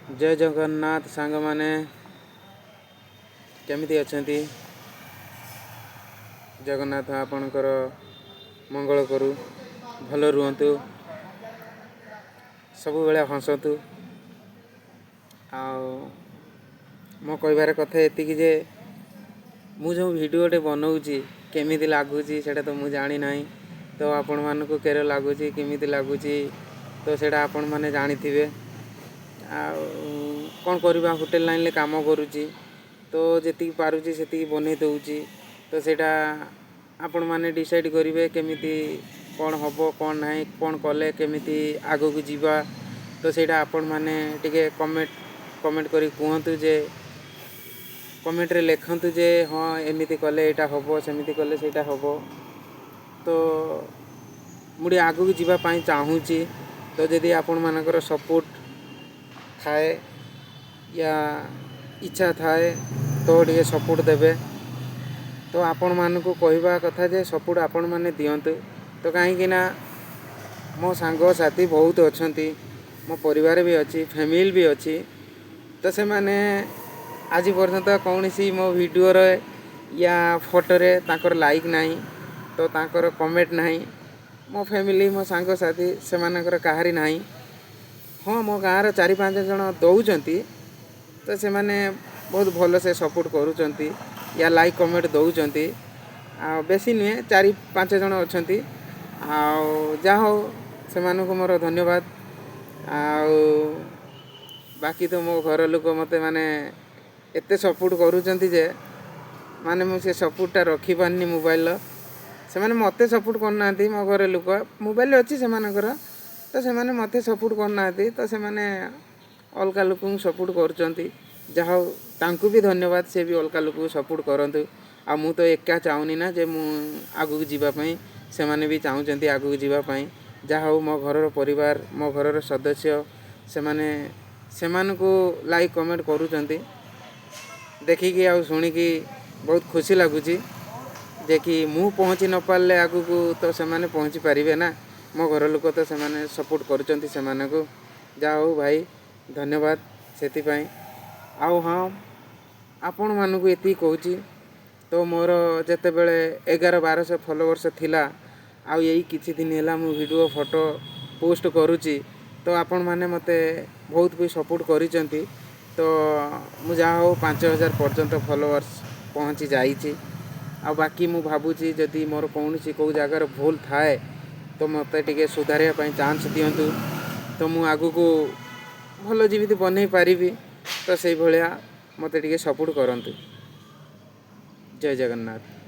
जय जगन्नाथ सांग माने केमिति अछंती। जगन्नाथ आपणकर मंगल करू, भल रुहतु, सबु बेले हसतु। मो कहबार कथा एतिकी जे मु जो वीडियोटे बनाऊँगी केमिति लगुच सेटा तो मुझे जानी ना। तो आपण मानक केर लगुच केमिति लगुच तो सेटा आपण माने जानी थिबे। कौन करवा होटेल लाइन ले काम करुँची तो जी पारुची से बनै दूची। तो सेटा आपण माने डिसाइड करेंगे केमिति कौन हम कौन ना कौन कले केमिति आगो को जीवा। तो सेटा आपण माने टिके कमेंट करी कहतु जे कमेंट रे लिखतु जे हाँ एमिति कले एटा हम सेमिति कले सेटा हम। तो मुझे आगो को जीवा पाई चाहूँची। तो जदि आपण मानकर सपोर्ट थाए या इच्छा थाए तो टे सपोर्ट देवे। तो आपण मान को कहवा कथा जे सपोर्ट आपण माने दियंतु। तो कहीं मो सांग साथी बहुत अच्छा, मो परिवार भी अच्छी, फैमिली भी अच्छी। तो से माने आज पर्यंत कौन सी मो वीडियो रे या फोटो रे ताकर लाइक नहीं तो ताकर कमेंट नहीं। मो फैमिली मो सांग साथी से मानकर कहारी नहीं। हाँ मो गाँव 4-5 जन दौरान तो से माने बहुत भल से सपोर्ट करुँच या लाइक कमेंट दौरान। बेसी नुहे 4-5 जन अच्छा जा हो से मोर धन्यवाद। बाकी तो मो घर लोक मत माने एते सपोर्ट करुँच जे माने मुझे सपोर्टा रखी पारनी मोबाइल से माने मते सपोर्ट करना। मो घर लोक मोबाइल अच्छी से तो से माने मते सपोर्ट करना। तो से माने अलगा लोक सपोर्ट करुँच जहाँ तांकु भी धन्यवाद। से भी अलगा लोक सपोर्ट करंतु। आ मु तो एका चाहूनी ना जे मु आगु जीवाई से माने भी चाहूँगी आगु जीवाई। जहाँ मो घर परिवार मो घर सदस्य से माने को लाइक कमेंट करुँच देखिकी आ शुणिकी बहुत खुशी लगुच जे कि मु पहुँची न पारे आगु को तो से माने पहुँची पारे ना। मो घर लोक तो से माने सपोर्ट करुँच से को जा हो भाई धन्यवाद से। आउ हाँ आपण मानक ये कहूँ तो मोर जिते बड़े 1100-1200 फॉलोवर्स थिला आउ यही किछि दिन है मु वीडियो फोटो पोस्ट करुँची। तो आपण माने मते बहुत भी सपोर्ट करिसेंती। तो मु जा हो 5000 पर्यंत फॉलोवर्स पहुँची जाइए। आ बाकी मु भावुची जदि मोर कौन सी कौ जगार भूल थाए तो मते टिके सुधारिया पाई चांस दियंतु। तो मु आगु को भल जीवित बनै पारिबी। तो से भलिया मते टिके सपोर्ट करंतु। जय जगन्नाथ।